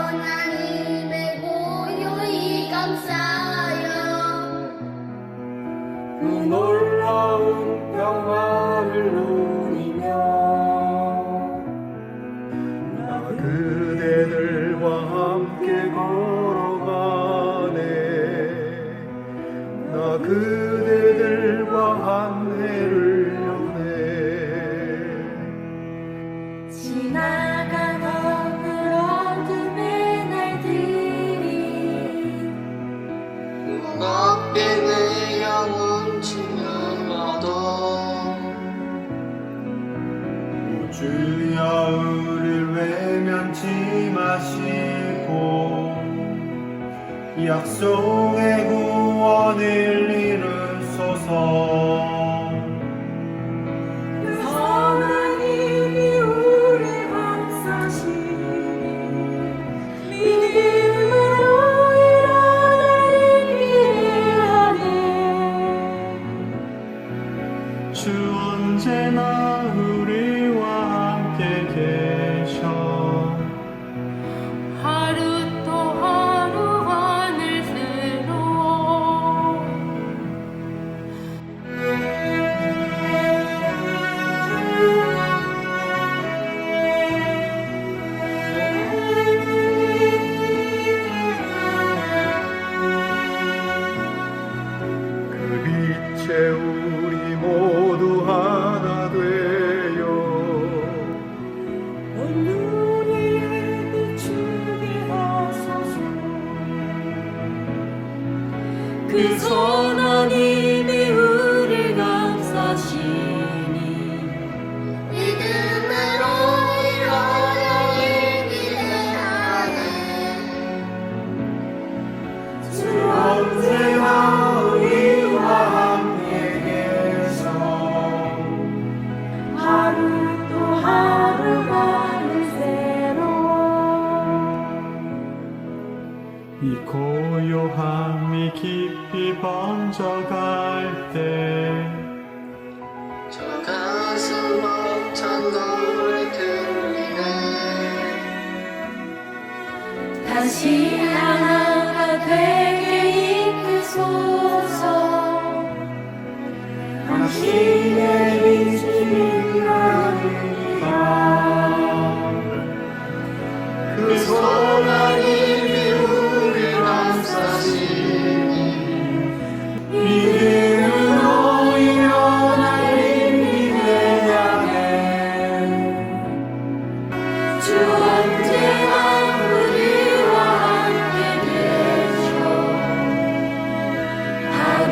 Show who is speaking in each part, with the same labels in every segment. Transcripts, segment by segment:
Speaker 1: 하나님의 고요히 감사하여
Speaker 2: 그 놀라운 평화를 누리며 나 그대들과 함께 걸어가네. 나 그대들과 한 해를 여네.
Speaker 1: 지나간 오늘 어둠의 날들이
Speaker 3: 눈앞에 내 영혼 지나가도
Speaker 2: 주여 우리를 외면치 마시고 약속의 구원을 이루소서.
Speaker 1: 하나님이 우리 감싸시니 믿음으로 일어날 기대하네.
Speaker 2: 주 언제나 우리와 함께 계셔.
Speaker 1: 하루 또 하루 하늘 새로워
Speaker 2: 그 빛에 우리 모두 하나 되어
Speaker 1: 온 우리를 비추게 하소서. 그 손 하나님이 우리를 감싸시니 믿음으로 일어나길 기대하네. 주
Speaker 2: 언제나 우리와 함께 계셔.
Speaker 1: 하루 또 하루가 늘 새로워.
Speaker 2: 이 고요함이 깊이 번져갈 때
Speaker 3: 저 가슴 벅찬 노래 들리네.
Speaker 1: 다시 하나가 되게 이끄소서.
Speaker 2: 당신의 빛이 나니까 그 손
Speaker 3: 하나님이 우리 감싸시니
Speaker 2: 믿음으로 일어날 기대하네.
Speaker 1: 주 언제나 우리와 함께 계셔. 하루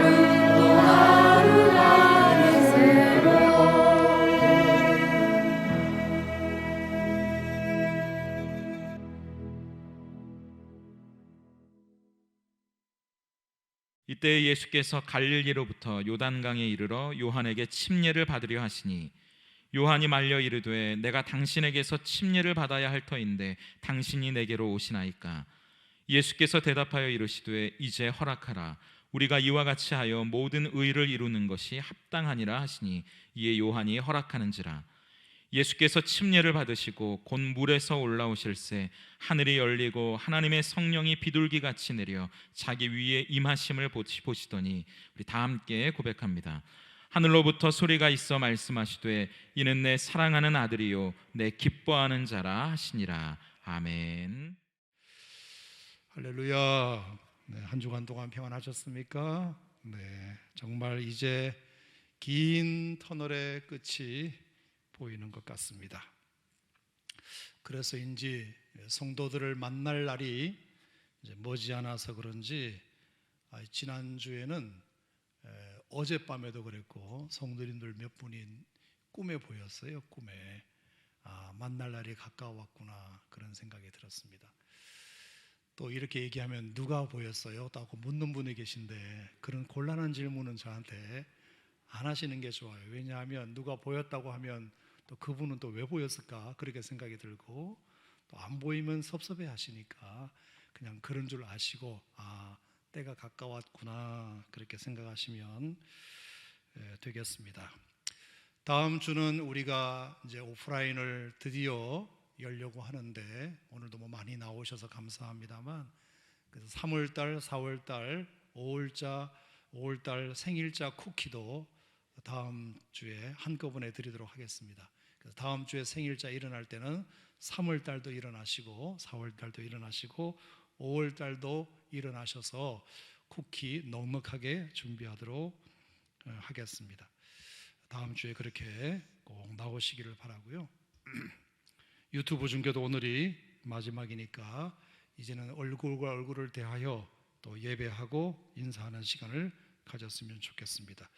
Speaker 1: 또 하루가 늘 새로워.
Speaker 4: 이때 예수께서 갈릴리로부터 요단강에 이르러 요한에게 침례를 받으려 하시니 요한이 말려 이르되 내가 당신에게서 침례를 받아야 할 터인데 당신이 내게로 오시나이까. 예수께서 대답하여 이르시되 이제 허락하라. 우리가 이와 같이 하여 모든 의를 이루는 것이 합당하니라 하시니 이에 요한이 허락하는지라. 예수께서 침례를 받으시고 곧 물에서 올라오실새 하늘이 열리고 하나님의 성령이 비둘기같이 내려 자기 위에 임하심을 보시더니 우리 다 함께 고백합니다. 하늘로부터 소리가 있어 말씀하시되 이는 내 사랑하는 아들이요 내 기뻐하는 자라 하시니라. 아멘.
Speaker 5: 할렐루야. 네, 한 주간 동안 평안하셨습니까? 네, 정말 이제 긴 터널의 끝이 보이는 것 같습니다. 그래서인지 성도들을 만날 날이 이제 머지않아서 그런지 지난주에는 어젯밤에도 그랬고 성도님들 몇 분이 꿈에 보였어요. 꿈에 만날 날이 가까웠구나 그런 생각이 들었습니다. 또 이렇게 얘기하면 누가 보였어요? 라고 묻는 분이 계신데 그런 곤란한 질문은 저한테 안 하시는 게 좋아요. 왜냐하면 누가 보였다고 하면 또 그분은 또 왜 보였을까 그렇게 생각이 들고 또 안 보이면 섭섭해 하시니까 그냥 그런 줄 아시고 때가 가까웠구나 그렇게 생각하시면 되겠습니다. 다음 주는 우리가 이제 오프라인을 드디어 열려고 하는데 오늘도 뭐 많이 나오셔서 감사합니다만, 그래서 3월달, 4월달, 5월달 생일자 쿠키도 다음 주에 한꺼번에 드리도록 하겠습니다. 그래서 다음 주에 생일자 일어날 때는 3월달도 일어나시고 4월달도 일어나시고 5월달도 일어나셔서 쿠키 넉넉하게 준비하도록 하겠습니다. 다음 주에 그렇게 꼭 나오시기를 바라고요. 유튜브 중계도 오늘이 마지막이니까 이제는 얼굴과 얼굴을 대하여 또 예배하고 인사하는 시간을 가졌으면 좋겠습니다.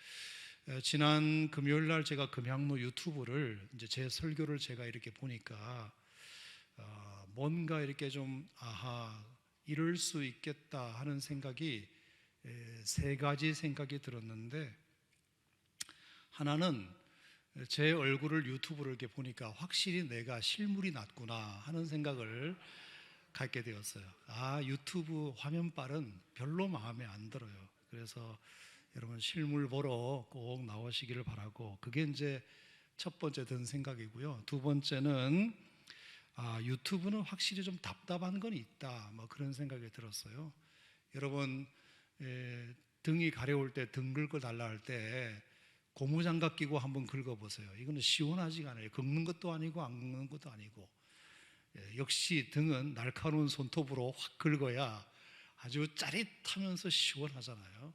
Speaker 5: 지난 금요일 날 제가 금향로 유튜브를 이제 제 설교를 제가 이렇게 보니까 뭔가 이렇게 좀 이럴 수 있겠다 하는 생각이 세 가지 생각이 들었는데, 하나는 제 얼굴을 유튜브를 이렇게 보니까 확실히 내가 실물이 낫구나 하는 생각을 갖게 되었어요. 유튜브 화면빨은 별로 마음에 안 들어요. 그래서 여러분 실물 보러 꼭 나오시기를 바라고, 그게 이제 첫 번째 든 생각이고요. 두 번째는 유튜브는 확실히 좀 답답한 건 있다, 뭐 그런 생각이 들었어요. 여러분 등이 가려울 때 등 긁어 달라 할 때 고무장갑 끼고 한번 긁어보세요. 이거는 시원하지가 않아요. 긁는 것도 아니고 안 긁는 것도 아니고. 역시 등은 날카로운 손톱으로 확 긁어야 아주 짜릿하면서 시원하잖아요.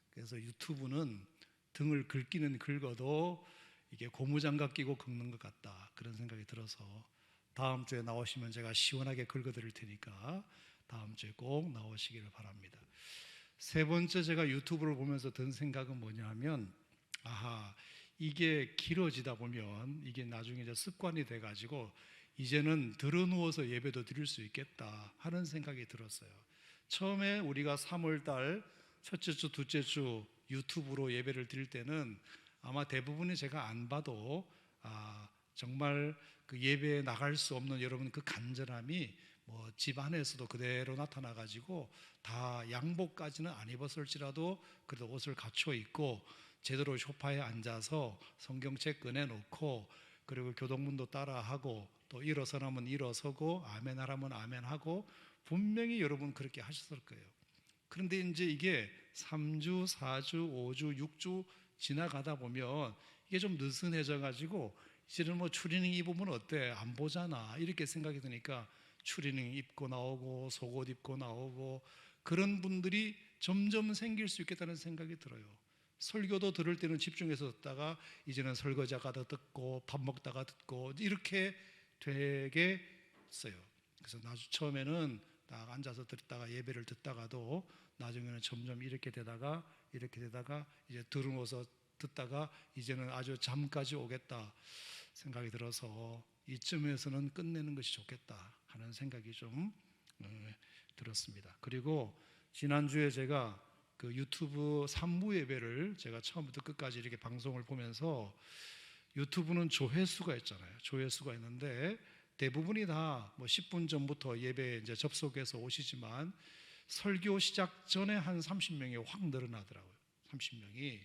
Speaker 5: 그래서 유튜브는 등을 긁기는 긁어도 이게 고무장갑 끼고 긁는 것 같다, 그런 생각이 들어서 다음 주에 나오시면 제가 시원하게 긁어드릴 테니까 다음 주에 꼭 나오시기를 바랍니다. 세 번째, 제가 유튜브를 보면서 든 생각은 뭐냐면, 이게 길어지다 보면 이게 나중에 이제 습관이 돼가지고 이제는 들어누워서 예배도 드릴 수 있겠다 하는 생각이 들었어요. 처음에 우리가 3월달 첫째 주, 둘째 주 유튜브로 예배를 드릴 때는 아마 대부분이 제가 안 봐도 정말 그 예배에 나갈 수 없는 여러분 그 간절함이 뭐 집 안에서도 그대로 나타나 가지고, 다 양복까지는 안 입었을지라도 그래도 옷을 갖춰 입고 제대로 소파에 앉아서 성경책 꺼내 놓고, 그리고 교동문도 따라하고, 또 일어서라면 일어서고 아멘 하라면 아멘 하고, 분명히 여러분 그렇게 하셨을 거예요. 그런데 이제 이게 3주, 4주, 5주, 6주 지나가다 보면 이게 좀 느슨해져 가지고 이제는 뭐 추리닝 입으면 어때? 안 보잖아, 이렇게 생각이 드니까 추리닝 입고 나오고 속옷 입고 나오고 그런 분들이 점점 생길 수 있겠다는 생각이 들어요. 설교도 들을 때는 집중해서 듣다가 이제는 설거지 하다가 듣고 밥 먹다가 듣고 이렇게 되게 했어요. 그래서 처음에는 딱 앉아서 듣다가 예배를 듣다가도 나중에는 점점 이렇게 되다가 이제 들어오서 듣다가 이제는 아주 잠까지 오겠다 생각이 들어서 이쯤에서는 끝내는 것이 좋겠다 하는 생각이 좀 들었습니다. 그리고 지난주에 제가 그 유튜브 3부 예배를 제가 처음부터 끝까지 이렇게 방송을 보면서, 유튜브는 조회수가 있잖아요. 조회수가 있는데 대부분이 다 뭐 10분 전부터 예배에 이제 접속해서 오시지만 설교 시작 전에 한 30명이 확 늘어나더라고요. 30명이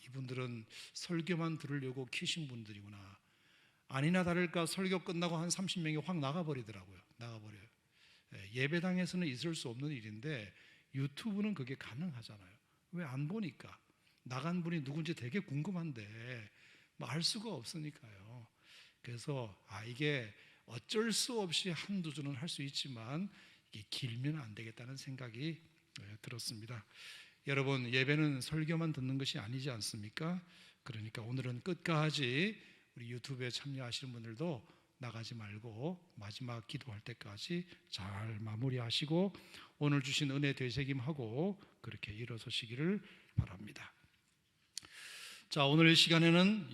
Speaker 5: 이분들은 설교만 들으려고 키신 분들이구나. 아니나 다를까 설교 끝나고 한 30명이 확 나가버리더라고요. 나가버려요. 예배당에서는 있을 수 없는 일인데 유튜브는 그게 가능하잖아요. 왜 안 보니까? 나간 분이 누군지 되게 궁금한데 뭐 알 수가 없으니까요. 그래서 이게 어쩔 수 없이 한두 주는 할 수 있지만 이게 길면 안 되겠다는 생각이 들었습니다. 여러분, 예배는 설교만 듣는 것이 아니지 않습니까? 그러니까 오늘은 끝까지 우리 유튜브에 참여하시는 분들도 나가지 말고 마지막 기도할 때까지 잘 마무리하시고 오늘 주신 은혜 되새김하고 그렇게 일어서시기를 바랍니다. 자, 오늘 이 시간에는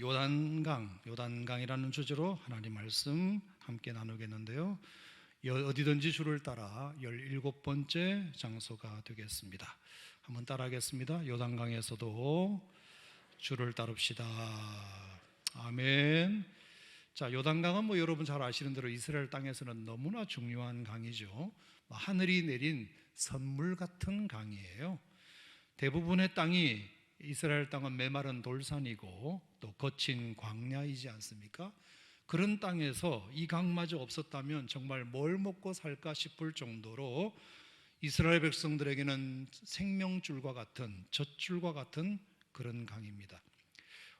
Speaker 5: 요단강이라는 주제로 하나님 말씀 함께 나누겠는데요. 어디든지 주를 따라 17번째 장소가 되겠습니다. 한번 따라하겠습니다. 요단강에서도 주를 따릅시다. 아멘. 자, 요단강은 뭐 여러분 잘 아시는 대로 이스라엘 땅에서는 너무나 중요한 강이죠. 하늘이 내린 선물 같은 강이에요. 대부분의 땅이, 이스라엘 땅은 메마른 돌산이고 또 거친 광야이지 않습니까? 그런 땅에서 이 강마저 없었다면 정말 뭘 먹고 살까 싶을 정도로 이스라엘 백성들에게는 생명줄과 같은, 젖줄과 같은 그런 강입니다.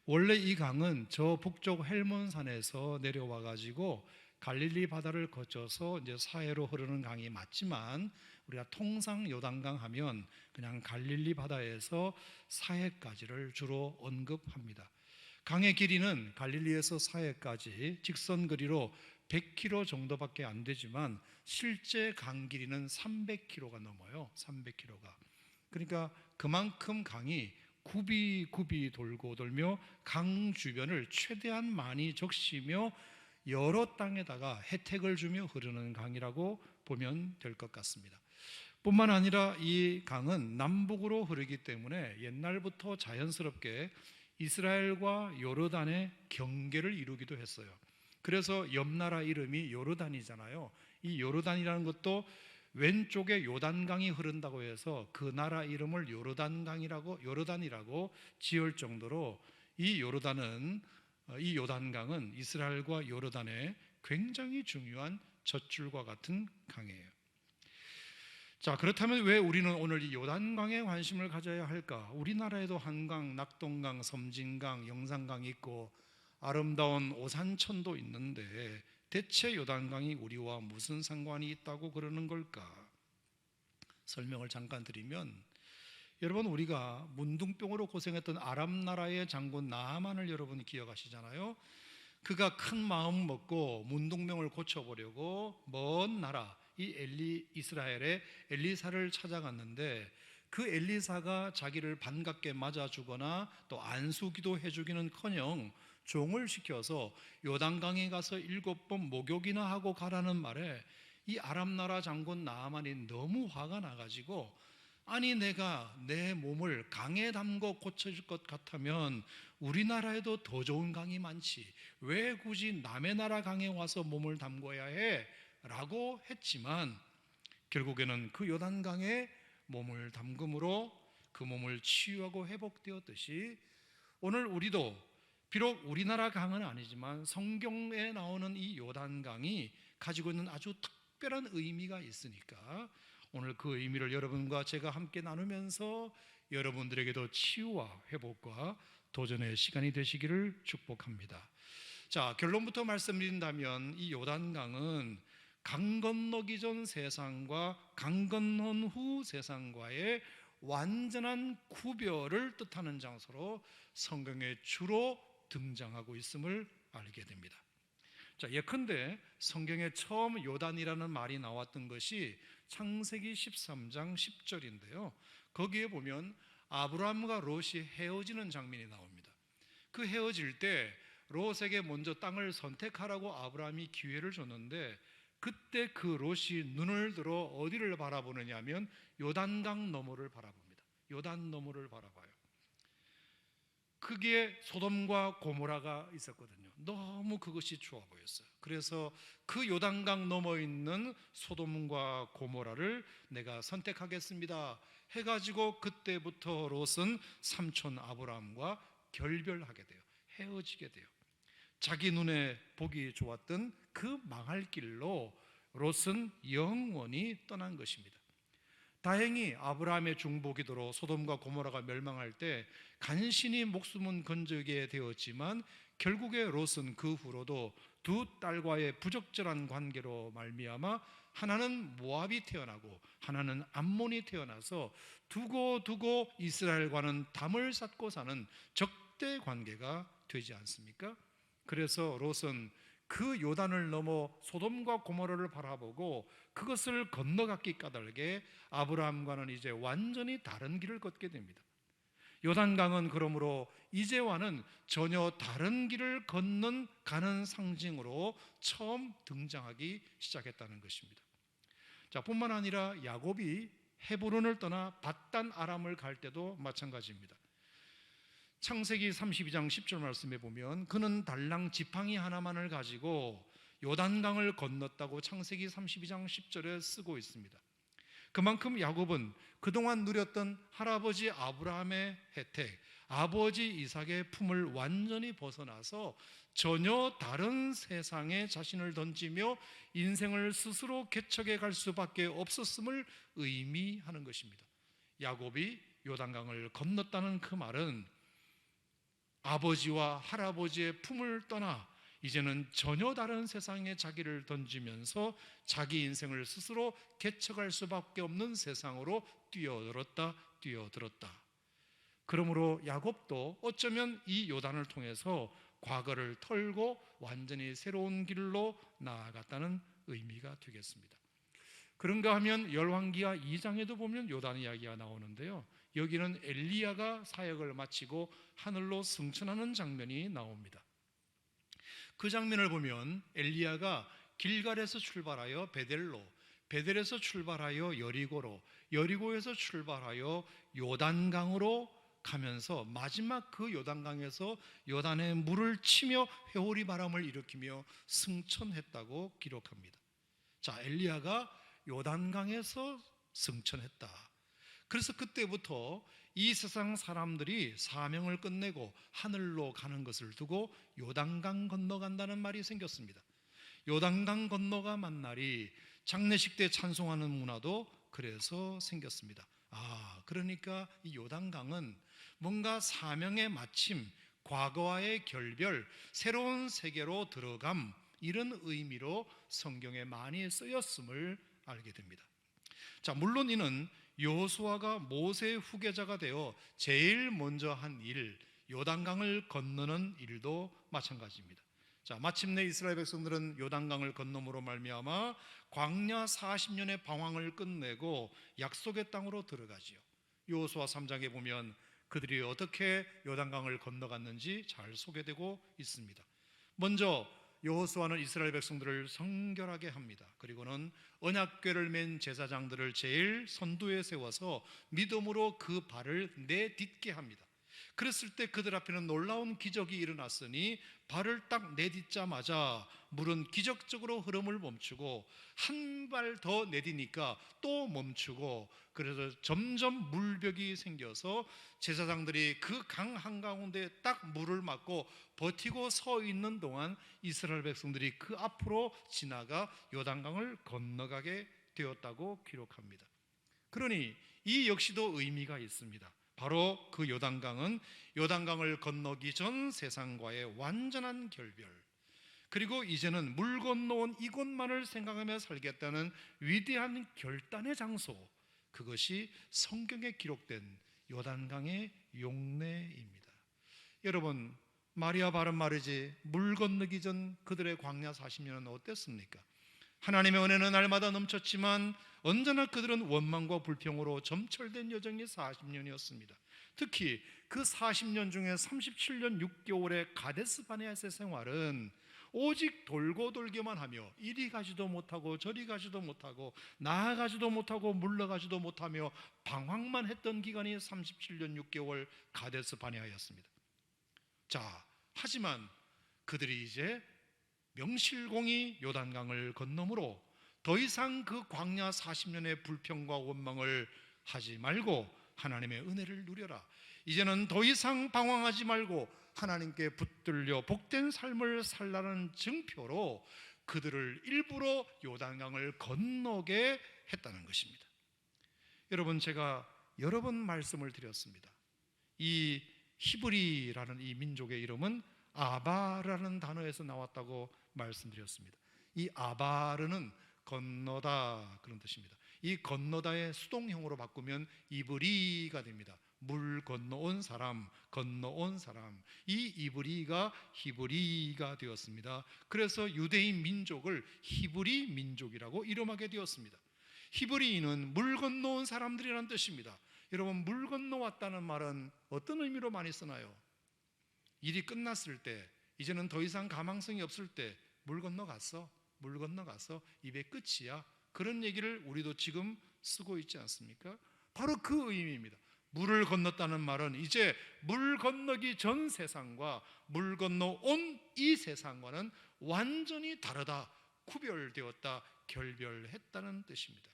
Speaker 5: 원래 이 강은 저 북쪽 헬몬산에서 내려와 가지고 갈릴리 바다를 거쳐서 이제 사해로 흐르는 강이 맞지만, 우리가 통상 요단강 하면 그냥 갈릴리 바다에서 사해까지를 주로 언급합니다. 강의 길이는 갈릴리에서 사해까지 직선 거리로 100km 정도밖에 안 되지만 실제 강 길이는 300km가 넘어요. 300km가. 그러니까 그만큼 강이 굽이 돌고 돌며 강 주변을 최대한 많이 적시며 여러 땅에다가 혜택을 주며 흐르는 강이라고 보면 될 것 같습니다. 뿐만 아니라 이 강은 남북으로 흐르기 때문에 옛날부터 자연스럽게 이스라엘과 요르단의 경계를 이루기도 했어요. 그래서 옆나라 이름이 요르단이잖아요. 이 요르단이라는 것도 왼쪽에 요단강이 흐른다고 해서 그 나라 이름을 요르단이라고 지을 정도로 이 요단강은 이스라엘과 요르단의 굉장히 중요한 젖줄과 같은 강이에요. 자, 그렇다면 왜 우리는 오늘 이 요단강에 관심을 가져야 할까? 우리나라에도 한강, 낙동강, 섬진강, 영산강이 있고 아름다운 오산천도 있는데 대체 요단강이 우리와 무슨 상관이 있다고 그러는 걸까? 설명을 잠깐 드리면, 여러분, 우리가 문둥병으로 고생했던 아람 나라의 장군 나아만을 여러분 기억하시잖아요. 그가 큰 마음 먹고 문둥병을 고쳐보려고 먼 나라 이스라엘의 엘리사를 찾아갔는데, 그 엘리사가 자기를 반갑게 맞아주거나 또 안수기도 해주기는커녕 종을 시켜서 요단강에 가서 7번 목욕이나 하고 가라는 말에 이 아람 나라 장군 나아만이 너무 화가 나가지고, 아니 내가 내 몸을 강에 담고 고쳐질 것 같으면 우리나라에도 더 좋은 강이 많지, 왜 굳이 남의 나라 강에 와서 몸을 담궈야 해? 라고 했지만 결국에는 그 요단강에 몸을 담금으로 그 몸을 치유하고 회복되었듯이, 오늘 우리도 비록 우리나라 강은 아니지만 성경에 나오는 이 요단강이 가지고 있는 아주 특별한 의미가 있으니까 오늘 그 의미를 여러분과 제가 함께 나누면서 여러분들에게도 치유와 회복과 도전의 시간이 되시기를 축복합니다. 자, 결론부터 말씀드린다면 이 요단강은 강 건너기 전 세상과 강 건넌 후 세상과의 완전한 구별을 뜻하는 장소로 성경에 주로 등장하고 있음을 알게 됩니다. 자, 예컨대 성경에 처음 요단이라는 말이 나왔던 것이 창세기 13장 10절인데요. 거기에 보면 아브라함과 롯이 헤어지는 장면이 나옵니다. 그 헤어질 때 롯에게 먼저 땅을 선택하라고 아브라함이 기회를 줬는데, 그때 그 롯이 눈을 들어 어디를 바라보느냐 하면 요단강 너머를 바라봅니다. 요단 너머를 바라봐요. 거기에 소돔과 고모라가 있었거든요. 너무 그것이 좋아 보였어요. 그래서 그 요단강 넘어 있는 소돔과 고모라를 내가 선택하겠습니다 해가지고 그때부터 롯은 삼촌 아브라함과 결별하게 돼요. 헤어지게 돼요. 자기 눈에 보기 좋았던 그 망할 길로 롯은 영원히 떠난 것입니다. 다행히 아브라함의 중보기도로 소돔과 고모라가 멸망할 때 간신히 목숨은 건지게 되었지만 결국에 롯은 그 후로도 두 딸과의 부적절한 관계로 말미암아 하나는 모압이 태어나고 하나는 암몬이 태어나서 두고 이스라엘과는 담을 쌓고 사는 적대 관계가 되지 않습니까? 그래서 롯은 그 요단을 넘어 소돔과 고모라를 바라보고 그것을 건너갔기 까닭에 아브라함과는 이제 완전히 다른 길을 걷게 됩니다. 요단강은 그러므로 이제와는 전혀 다른 길을 가는 상징으로 처음 등장하기 시작했다는 것입니다. 자, 뿐만 아니라 야곱이 헤브론을 떠나 밧단 아람을 갈 때도 마찬가지입니다. 창세기 32장 10절 말씀에 보면 그는 달랑 지팡이 하나만을 가지고 요단강을 건넜다고 창세기 32장 10절에 쓰고 있습니다. 그만큼 야곱은 그동안 누렸던 할아버지 아브라함의 혜택, 아버지 이삭의 품을 완전히 벗어나서 전혀 다른 세상에 자신을 던지며 인생을 스스로 개척해 갈 수밖에 없었음을 의미하는 것입니다. 야곱이 요단강을 건넜다는 그 말은 아버지와 할아버지의 품을 떠나 이제는 전혀 다른 세상에 자기를 던지면서 자기 인생을 스스로 개척할 수밖에 없는 세상으로 뛰어들었다. 그러므로 야곱도 어쩌면 이 요단을 통해서 과거를 털고 완전히 새로운 길로 나아갔다는 의미가 되겠습니다. 그런가 하면 열왕기하 2장에도 보면 요단 이야기가 나오는데요, 여기는 엘리야가 사역을 마치고 하늘로 승천하는 장면이 나옵니다. 그 장면을 보면 엘리야가 길갈에서 출발하여 베델로, 베델에서 출발하여 여리고로, 여리고에서 출발하여 요단강으로 가면서 마지막 그 요단강에서 요단의 물을 치며 회오리 바람을 일으키며 승천했다고 기록합니다. 자, 엘리야가 요단강에서 승천했다. 그래서 그때부터 이 세상 사람들이 사명을 끝내고 하늘로 가는 것을 두고 요단강 건너간다는 말이 생겼습니다. 요단강 건너가만 날이 장례식 때 찬송하는 문화도 그래서 생겼습니다. 그러니까 이 요단강은 뭔가 사명의 마침, 과거와의 결별, 새로운 세계로 들어감, 이런 의미로 성경에 많이 쓰였음을 알게 됩니다. 자, 물론 이는 여호수아가 모세의 후계자가 되어 제일 먼저 한 일, 요단강을 건너는 일도 마찬가지입니다. 자, 마침내 이스라엘 백성들은 요단강을 건너므로 말미암아 광야 40년의 방황을 끝내고 약속의 땅으로 들어가지요. 여호수아 3장에 보면 그들이 어떻게 요단강을 건너갔는지 잘 소개되고 있습니다. 먼저 여호수아는 이스라엘 백성들을 성결하게 합니다. 그리고는 언약궤를 맨 제사장들을 제일 선두에 세워서 믿음으로 그 발을 내딛게 합니다. 그랬을 때 그들 앞에는 놀라운 기적이 일어났으니 발을 딱 내딛자마자 물은 기적적으로 흐름을 멈추고 한 발 더 내딛니까 또 멈추고, 그래서 점점 물벽이 생겨서 제사장들이 그 강 한가운데 딱 물을 맞고 버티고 서 있는 동안 이스라엘 백성들이 그 앞으로 지나가 요단강을 건너가게 되었다고 기록합니다. 그러니 이 역시도 의미가 있습니다. 바로 그 요단강은 요단강을 건너기 전 세상과의 완전한 결별, 그리고 이제는 물 건너온 이곳만을 생각하며 살겠다는 위대한 결단의 장소, 그것이 성경에 기록된 요단강의 용례입니다. 여러분, 말이야 바른 말이지, 물 건너기 전 그들의 광야 40년은 어땠습니까? 하나님의 은혜는 날마다 넘쳤지만 언제나 그들은 원망과 불평으로 점철된 여정이 40년이었습니다. 특히 그 40년 중에 37년 6개월의 가데스 바네아스의 생활은 오직 돌고 돌기만 하며 이리 가지도 못하고 저리 가지도 못하고 나아가지도 못하고 물러가지도 못하며 방황만 했던 기간이 37년 6개월 가데스 바네아였습니다. 자, 하지만 그들이 이제 명실공히 요단강을 건너므로 더 이상 그 광야 40년의 불평과 원망을 하지 말고 하나님의 은혜를 누려라. 이제는 더 이상 방황하지 말고 하나님께 붙들려 복된 삶을 살라는 증표로 그들을 일부러 요단강을 건너게 했다는 것입니다. 여러분, 제가 여러 번 말씀을 드렸습니다. 이 히브리라는 이 민족의 이름은 아바라는 단어에서 나왔다고 말씀드렸습니다. 이 아바르는 건너다, 그런 뜻입니다. 이 건너다의 수동형으로 바꾸면 이브리가 됩니다. 물 건너온 사람, 건너온 사람. 이 이브리가 히브리가 되었습니다. 그래서 유대인 민족을 히브리 민족이라고 이름하게 되었습니다. 히브리인은 물 건너온 사람들이라는 뜻입니다. 여러분, 물 건너왔다는 말은 어떤 의미로 많이 쓰나요? 일이 끝났을 때, 이제는 더 이상 가망성이 없을 때 물 건너갔어, 물 건너가서 입에 끝이야, 그런 얘기를 우리도 지금 쓰고 있지 않습니까? 바로 그 의미입니다. 물을 건넜다는 말은 이제 물 건너기 전 세상과 물 건너온 이 세상과는 완전히 다르다, 구별되었다, 결별했다는 뜻입니다.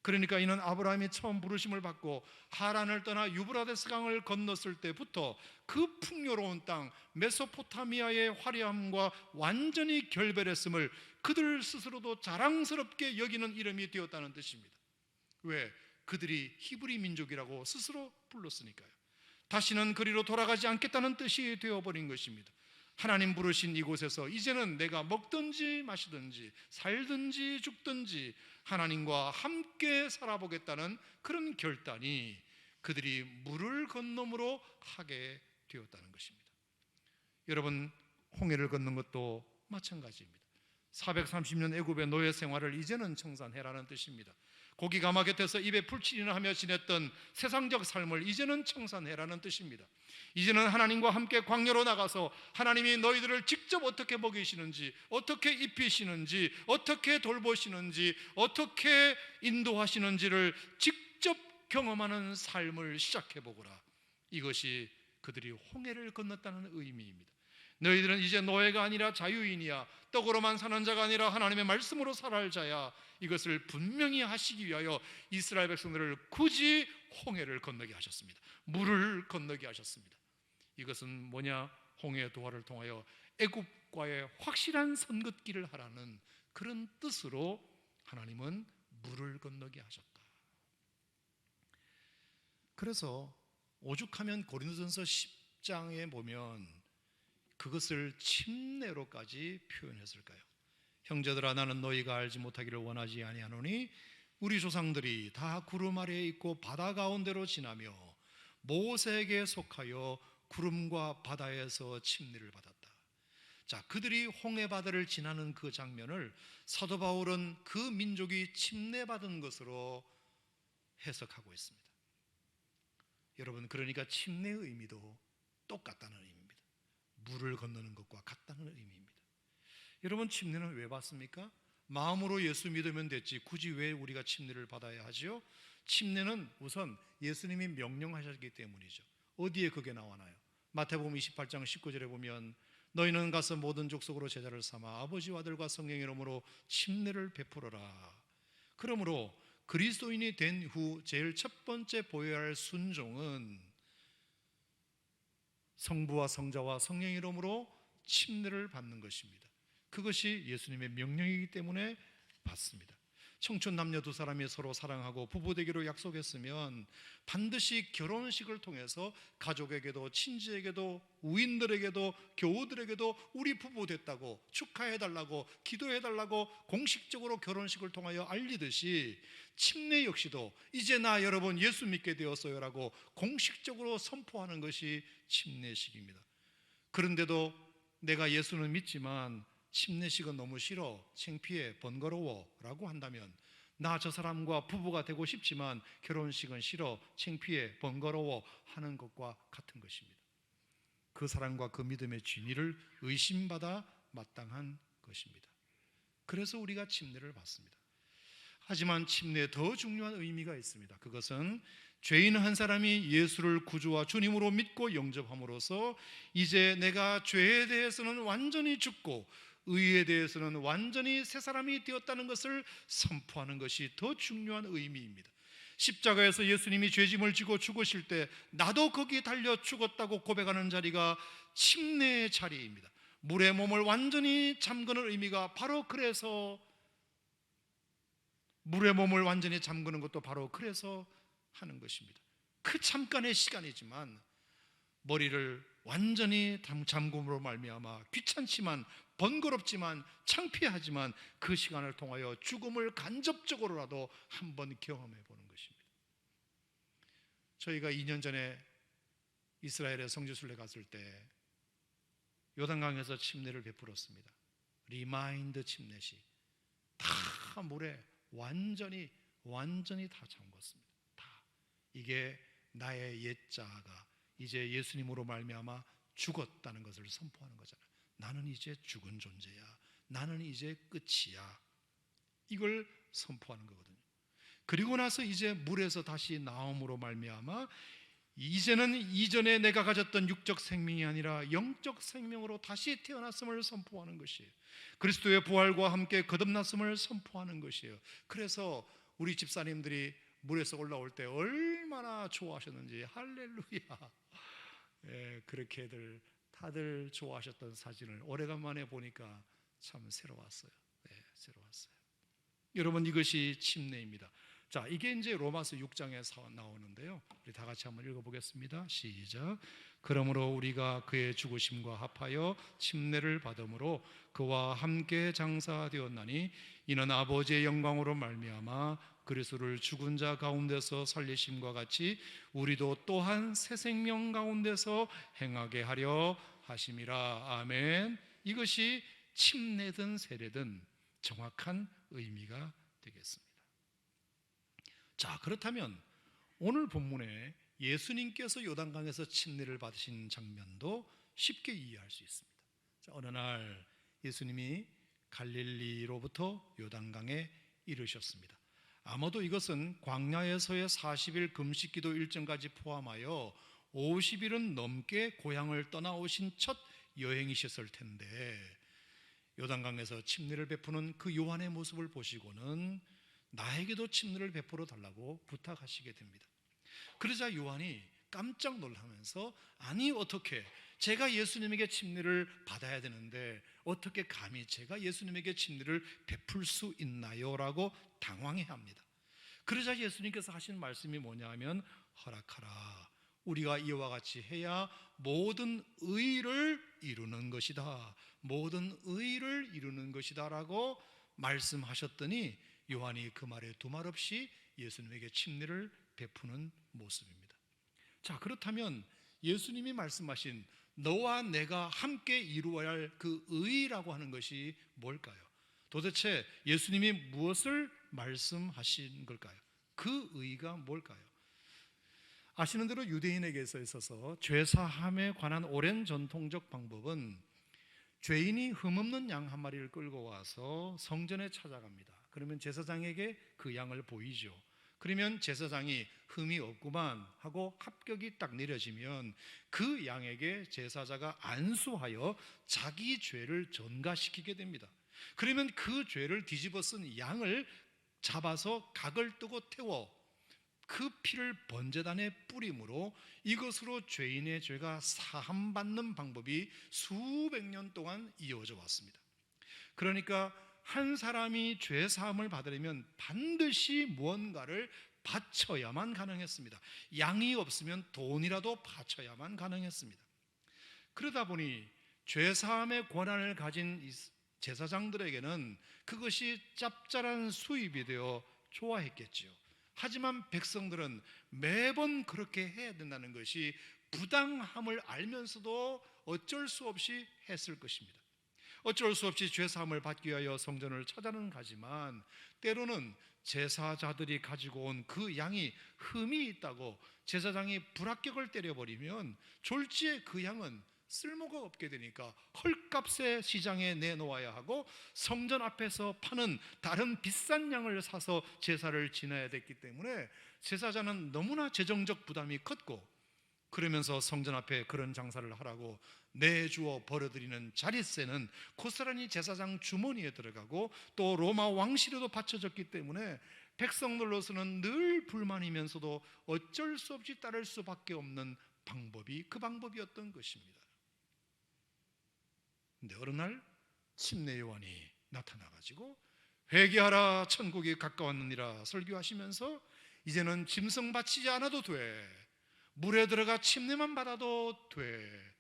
Speaker 5: 그러니까 이는 아브라함이 처음 부르심을 받고 하란을 떠나 유브라데스 강을 건넜을 때부터 그 풍요로운 땅 메소포타미아의 화려함과 완전히 결별했음을 그들 스스로도 자랑스럽게 여기는 이름이 되었다는 뜻입니다. 왜? 그들이 히브리 민족이라고 스스로 불렀으니까요. 다시는 그리로 돌아가지 않겠다는 뜻이 되어버린 것입니다. 하나님 부르신 이곳에서 이제는 내가 먹든지 마시든지 살든지 죽든지 하나님과 함께 살아보겠다는 그런 결단이 그들이 물을 건너므로 하게 되었다는 것입니다. 여러분, 홍해를 건넌 것도 마찬가지입니다. 430년 애굽의 노예 생활을 이제는 청산해라는 뜻입니다. 고기가 마 곁에서 입에 풀칠이나 하며 지냈던 세상적 삶을 이제는 청산해라는 뜻입니다. 이제는 하나님과 함께 광야로 나가서 하나님이 너희들을 직접 어떻게 먹이시는지, 어떻게 입히시는지, 어떻게 돌보시는지, 어떻게 인도하시는지를 직접 경험하는 삶을 시작해보거라. 이것이 그들이 홍해를 건넜다는 의미입니다. 너희들은 이제 노예가 아니라 자유인이야. 떡으로만 사는 자가 아니라 하나님의 말씀으로 살아갈 자야. 이것을 분명히 하시기 위하여 이스라엘 백성들을 굳이 홍해를 건너게 하셨습니다. 물을 건너게 하셨습니다. 이것은 뭐냐? 홍해의 도하를 통하여 애굽과의 확실한 선긋기를 하라는 그런 뜻으로 하나님은 물을 건너게 하셨다. 그래서 오죽하면 고린도전서 10장에 보면 그것을 침례로까지 표현했을까요? 형제들아, 나는 너희가 알지 못하기를 원하지 아니하노니 우리 조상들이 다 구름 아래에 있고 바다 가운데로 지나며 모세에게 속하여 구름과 바다에서 침례를 받았다. 자, 그들이 홍해 바다를 지나는 그 장면을 사도 바울은 그 민족이 침례받은 것으로 해석하고 있습니다. 여러분, 그러니까 침례의 의미도 똑같다는 의미입니다. 물을 건너는 것과 같다는 의미입니다. 여러분, 침례는 왜 받습니까? 마음으로 예수 믿으면 됐지 굳이 왜 우리가 침례를 받아야 하죠? 침례는 우선 예수님이 명령하셨기 때문이죠. 어디에 그게 나오나요? 마태복음 28장 19절에 보면 너희는 가서 모든 족속으로 제자를 삼아 아버지와 아들과 성령의 이름으로 침례를 베풀어라. 그러므로 그리스도인이 된 후 제일 첫 번째 보여야 할 순종은 성부와 성자와 성령의 이름으로 침례를 받는 것입니다. 그것이 예수님의 명령이기 때문에 받습니다. 청춘 남녀 두 사람이 서로 사랑하고 부부되기로 약속했으면 반드시 결혼식을 통해서 가족에게도 친지에게도 우인들에게도 교우들에게도 우리 부부 됐다고 축하해달라고 기도해달라고 공식적으로 결혼식을 통하여 알리듯이 침례 역시도 이제 나 여러분 예수 믿게 되었어요라고 공식적으로 선포하는 것이 침례식입니다. 그런데도 내가 예수는 믿지만 침례식은 너무 싫어, 창피해, 번거로워 라고 한다면 나 저 사람과 부부가 되고 싶지만 결혼식은 싫어, 창피해, 번거로워 하는 것과 같은 것입니다. 그 사랑과 그 믿음의 진위를 의심받아 마땅한 것입니다. 그래서 우리가 침례를 받습니다. 하지만 침례에 더 중요한 의미가 있습니다. 그것은 죄인 한 사람이 예수를 구주와 주님으로 믿고 영접함으로써 이제 내가 죄에 대해서는 완전히 죽고 의에 대해서는 완전히 새 사람이 되었다는 것을 선포하는 것이 더 중요한 의미입니다. 십자가에서 예수님이 죄짐을 지고 죽으실 때 나도 거기에 달려 죽었다고 고백하는 자리가 침례의 자리입니다. 물의 몸을 완전히 잠그는 의미가 바로 그래서 물의 몸을 완전히 잠그는 것도 바로 그래서 하는 것입니다. 그 잠깐의 시간이지만 머리를 완전히 잠금으로 말미암아 귀찮지만 번거롭지만 창피하지만 그 시간을 통하여 죽음을 간접적으로라도 한번 경험해 보는 것입니다. 저희가 2년 전에 이스라엘의 성지순례 갔을 때 요단강에서 침례를 베풀었습니다. 리마인드 침례식. 다 물에 완전히 다 잠궜습니다. 다. 이게 나의 옛자가 이제 예수님으로 말미암아 죽었다는 것을 선포하는 거잖아요. 나는 이제 죽은 존재야. 나는 이제 끝이야. 이걸 선포하는 거거든요. 그리고 나서 이제 물에서 다시 나옴으로 말미암아 이제는 이전에 내가 가졌던 육적 생명이 아니라 영적 생명으로 다시 태어났음을 선포하는 것이에요. 그리스도의 부활과 함께 거듭났음을 선포하는 것이에요. 그래서 우리 집사님들이 물에서 올라올 때 얼마나 좋아하셨는지 할렐루야. 예, 그렇게들 다들 좋아하셨던 사진을 오래간만에 보니까 참 새로웠어요. 예, 새로웠어요. 여러분, 이것이 침례입니다. 자, 이게 이제 로마서 6장에 나오는데요. 우리 다 같이 한번 읽어보겠습니다. 시작. 그러므로 우리가 그의 죽으심과 합하여 침례를 받음으로 그와 함께 장사되었나니 이는 아버지의 영광으로 말미암아 그리스도를 죽은 자 가운데서 살리심과 같이 우리도 또한 새 생명 가운데서 행하게 하려 하심이라. 아멘. 이것이 침례든 세례든 정확한 의미가 되겠습니다. 자, 그렇다면 오늘 본문에 예수님께서 요단강에서 침례를 받으신 장면도 쉽게 이해할 수 있습니다. 자, 어느 날 예수님이 갈릴리로부터 요단강에 이르셨습니다. 아마도 이것은 광야에서의 40일 금식기도 일정까지 포함하여 50일은 넘게 고향을 떠나오신 첫 여행이셨을 텐데, 요단강에서 침례를 베푸는 그 요한의 모습을 보시고는 나에게도 침례를 베풀어 달라고 부탁하시게 됩니다. 그러자 요한이 깜짝 놀라면서, 아니 어떻게, 제가 예수님에게 침례를 받아야 되는데 어떻게 감히 제가 예수님에게 침례를 베풀 수 있나요? 라고 당황해합니다. 그러자 예수님께서 하신 말씀이 뭐냐 하면, 허락하라, 우리가 이와 같이 해야 모든 의를 이루는 것이다, 모든 의를 이루는 것이다 라고 말씀하셨더니 요한이 그 말에 두말 없이 예수님에게 침례를 베푸는 모습입니다. 자, 그렇다면 예수님이 말씀하신 너와 내가 함께 이루어야 할 그 의라고 하는 것이 뭘까요? 도대체 예수님이 무엇을 말씀하신 걸까요? 그 의가 뭘까요? 아시는 대로 유대인에게서 있어서 죄사함에 관한 오랜 전통적 방법은 죄인이 흠없는 양 한 마리를 끌고 와서 성전에 찾아갑니다. 그러면 제사장에게 그 양을 보이죠. 그러면 제사장이 흠이 없구만 하고 합격이 딱 내려지면 그 양에게 제사자가 안수하여 자기 죄를 전가시키게 됩니다. 그러면 그 죄를 뒤집어 쓴 양을 잡아서 각을 뜨고 태워 그 피를 번제단에 뿌림으로 이것으로 죄인의 죄가 사함받는 방법이 수백 년 동안 이어져 왔습니다. 그러니까 한 사람이 죄 사함을 받으려면 반드시 무언가를 바쳐야만 가능했습니다. 양이 없으면 돈이라도 바쳐야만 가능했습니다. 그러다 보니 죄 사함의 권한을 가진 제사장들에게는 그것이 짭짤한 수입이 되어 좋아했겠지요. 하지만 백성들은 매번 그렇게 해야 된다는 것이 부당함을 알면서도 어쩔 수 없이 했을 것입니다. 어쩔 수 없이 죄사함을 받기 위하여 성전을 찾아는 가지만 때로는 제사자들이 가지고 온 그 양이 흠이 있다고 제사장이 불합격을 때려버리면 졸지에 그 양은 쓸모가 없게 되니까 헐값에 시장에 내놓아야 하고 성전 앞에서 파는 다른 비싼 양을 사서 제사를 지내야 됐기 때문에 제사자는 너무나 재정적 부담이 컸고, 그러면서 성전 앞에 그런 장사를 하라고 내주어 벌어들이는 자릿세는 고스란히 제사장 주머니에 들어가고 또 로마 왕실에도 바쳐졌기 때문에 백성들로서는 늘 불만이면서도 어쩔 수 없이 따를 수밖에 없는 방법이 그 방법이었던 것입니다. 근데 어느 날 침례 요한이 나타나가지고 회개하라 천국이 가까웠느니라 설교하시면서 이제는 짐승 바치지 않아도 돼, 물에 들어가 침례만 받아도 돼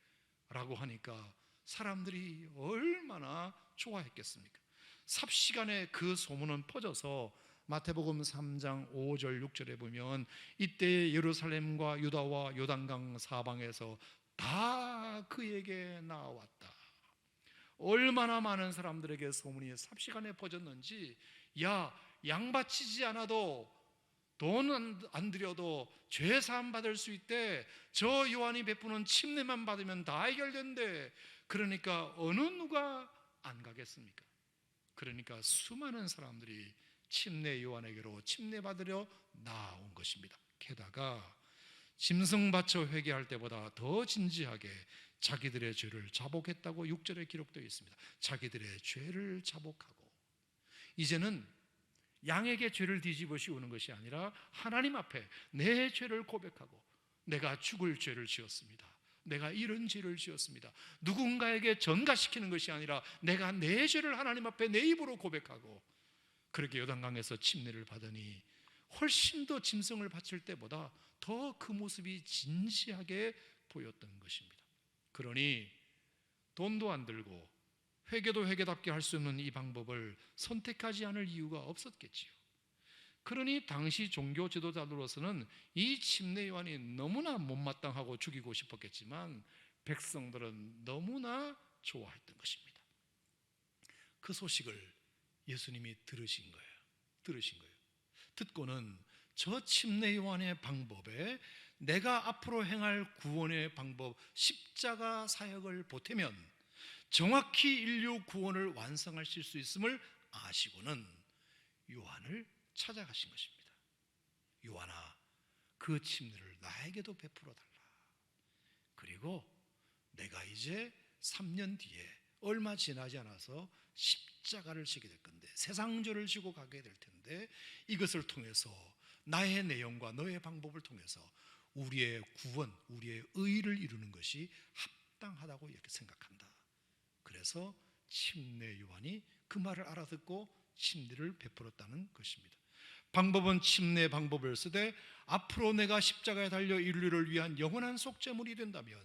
Speaker 5: 라고 하니까 사람들이 얼마나 좋아했겠습니까? 삽시간에 그 소문은 퍼져서 마태복음 3장 5절 6절에 보면 이때 예루살렘과 유다와 요단강 사방에서 다 그에게 나왔다. 얼마나 많은 사람들에게 소문이 삽시간에 퍼졌는지, 야, 양 바치지 않아도 돈 안 들여도 죄 사함 받을 수 있대, 저 요한이 베푸는 침례만 받으면 다 해결된대. 그러니까 어느 누가 안 가겠습니까? 그러니까 수많은 사람들이 침례 요한에게로 침례 받으려 나온 것입니다. 게다가 짐승 바쳐 회개할 때보다 더 진지하게 자기들의 죄를 자복했다고 6절에 기록되어 있습니다. 자기들의 죄를 자복하고 이제는 양에게 죄를 뒤집어 씌우는 것이 아니라 하나님 앞에 내 죄를 고백하고 내가 죽을 죄를 지었습니다. 내가 이런 죄를 지었습니다. 누군가에게 전가시키는 것이 아니라 내가 내 죄를 하나님 앞에 내 입으로 고백하고 그렇게 요단강에서 침례를 받으니 훨씬 더 짐승을 바칠 때보다 더 그 모습이 진지하게 보였던 것입니다. 그러니 돈도 안 들고 회개도 회개답게 할 수 없는 이 방법을 선택하지 않을 이유가 없었겠지요. 그러니 당시 종교 지도자들로서는 이 침례 요한이 너무나 못마땅하고 죽이고 싶었겠지만 백성들은 너무나 좋아했던 것입니다. 그 소식을 예수님이 들으신 거예요. 듣고는 저 침례 요한의 방법에 내가 앞으로 행할 구원의 방법 십자가 사역을 보태면 정확히 인류 구원을 완성하실 수 있음을 아시고는 요한을 찾아가신 것입니다. 요한아, 그 침례를 나에게도 베풀어 달라. 그리고 내가 이제 3년 뒤에 얼마 지나지 않아서 십자가를 지게 될 건데, 세상죄를 지고 가게 될 텐데, 이것을 통해서 나의 내용과 너의 방법을 통해서 우리의 구원, 우리의 의를 이루는 것이 합당하다고 이렇게 생각한다. 그래서 침례 요한이 그 말을 알아듣고 침례를 베풀었다는 것입니다. 방법은 침례 방법을 쓰되 앞으로 내가 십자가에 달려 인류를 위한 영원한 속죄물이 된다면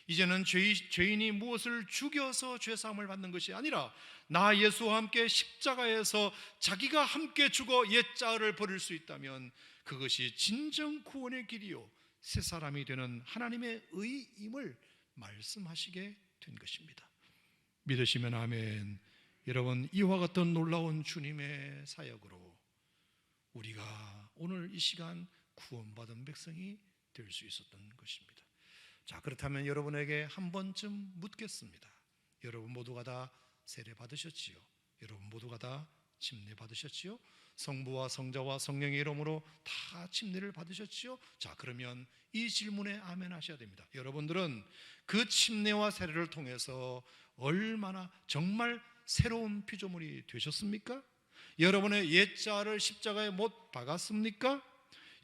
Speaker 5: 이제는 죄인이 무엇을 죽여서 죄사함을 받는 것이 아니라 나 예수와 함께 십자가에서 자기가 함께 죽어 옛자를 버릴 수 있다면 그것이 진정 구원의 길이요 새 사람이 되는 하나님의 의임을 말씀하시게 된 것입니다. 믿으시면 아멘. 여러분, 이와 같은 놀라운 주님의 사역으로 우리가 오늘 이 시간 구원받은 백성이 될 수 있었던 것입니다. 자, 그렇다면 여러분에게 한 번쯤 묻겠습니다. 여러분 모두가 다 세례 받으셨지요? 여러분 모두가 다 침례 받으셨지요? 성부와 성자와 성령의 이름으로 다 침례를 받으셨지요? 자, 그러면 이 질문에 아멘 하셔야 됩니다. 여러분들은 그 침례와 세례를 통해서 얼마나 정말 새로운 피조물이 되셨습니까? 여러분의 옛자를 십자가에 못 박았습니까?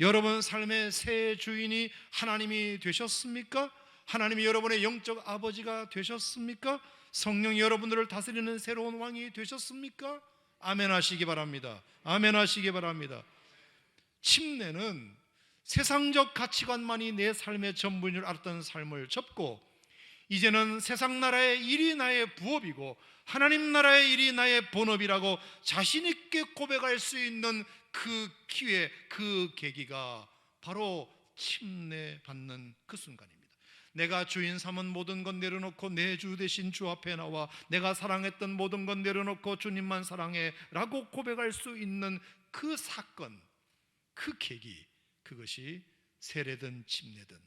Speaker 5: 여러분 삶의 새 주인이 하나님이 되셨습니까? 하나님이 여러분의 영적 아버지가 되셨습니까? 성령이 여러분들을 다스리는 새로운 왕이 되셨습니까? 아멘 하시기 바랍니다. 아멘 하시기 바랍니다. 침례는 세상적 가치관만이 내 삶의 전부인 줄 알았던 삶을 접고 이제는 세상 나라의 일이 나의 부업이고 하나님 나라의 일이 나의 본업이라고 자신 있게 고백할 수 있는 그 기회, 그 계기가 바로 침례 받는 그 순간입니다. 내가 주인 삼은 모든 것 내려놓고 내 주 대신 주 앞에 나와 내가 사랑했던 모든 것 내려놓고 주님만 사랑해 라고 고백할 수 있는 그 사건, 그 계기, 그것이 세례든 침례든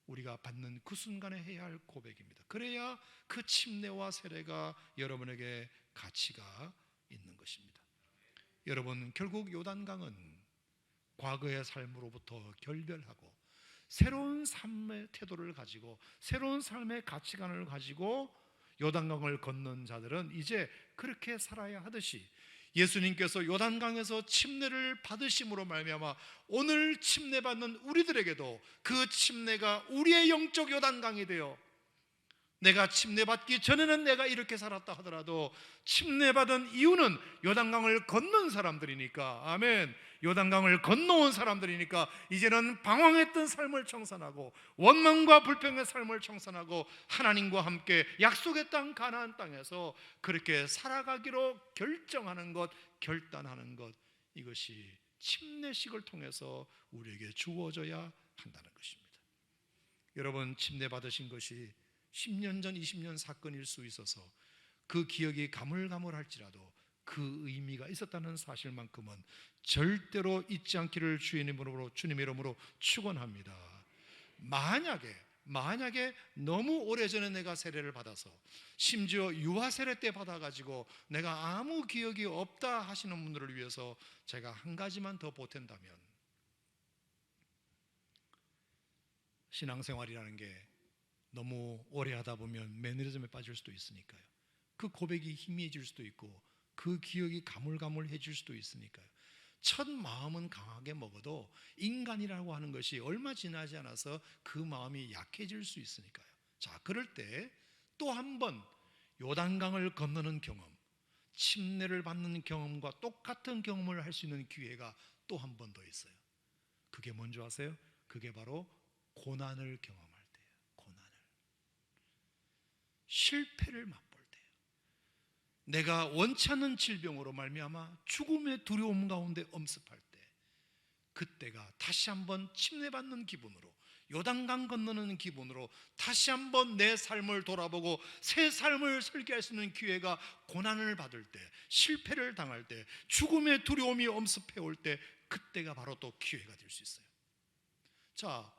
Speaker 5: 우리가 받는 그 순간에 해야 할 고백입니다. 그래야 그 침례와 세례가 여러분에게 가치가 있는 것입니다. 여러분, 결국 요단강은 과거의 삶으로부터 결별하고 새로운 삶의 태도를 가지고 새로운 삶의 가치관을 가지고 요단강을 건넌 자들은 이제 그렇게 살아야 하듯이 예수님께서 요단강에서 침례를 받으심으로 말미암아 오늘 침례받는 우리들에게도 그 침례가 우리의 영적 요단강이 되어 내가 침례받기 전에는 내가 이렇게 살았다 하더라도 침례받은 이유는 요단강을 건넌 사람들이니까, 아멘, 요단강을 건너온 사람들이니까 이제는 방황했던 삶을 청산하고 원망과 불평의 삶을 청산하고 하나님과 함께 약속의 땅 가나안 땅에서 그렇게 살아가기로 결정하는 것, 결단하는 것, 이것이 침례식을 통해서 우리에게 주어져야 한다는 것입니다. 여러분, 침례 받으신 것이 10년 전, 20년 사건일 수 있어서 그 기억이 가물가물할지라도 그 의미가 있었다는 사실만큼은 절대로 잊지 않기를 주님의 이름으로 축원합니다. 만약에 너무 오래전에 내가 세례를 받아서 심지어 유아 세례 때 받아가지고 내가 아무 기억이 없다 하시는 분들을 위해서 제가 한 가지만 더 보탠다면, 신앙생활이라는 게 너무 오래 하다 보면 매너리즘에 빠질 수도 있으니까요. 그 고백이 희미해질 수도 있고 그 기억이 가물가물해질 수도 있으니까요. 첫 마음은 강하게 먹어도 인간이라고 하는 것이 얼마 지나지 않아서 그 마음이 약해질 수 있으니까요. 자, 그럴 때 또 한 번 요단강을 건너는 경험, 침례를 받는 경험과 똑같은 경험을 할 수 있는 기회가 또 한 번 더 있어요. 그게 뭔지 아세요? 그게 바로 고난을 경험할 때예요. 고난을, 실패를 맛볼 때예요. 내가 원치 않는 질병으로 말미암아 죽음의 두려움 가운데 엄습할 때, 그때가 다시 한번 침례받는 기분으로, 요단강 건너는 기분으로 다시 한번 내 삶을 돌아보고 새 삶을 설계할 수 있는 기회가, 고난을 받을 때, 실패를 당할 때, 죽음의 두려움이 엄습해 올 때, 그때가 바로 또 기회가 될 수 있어요. 자,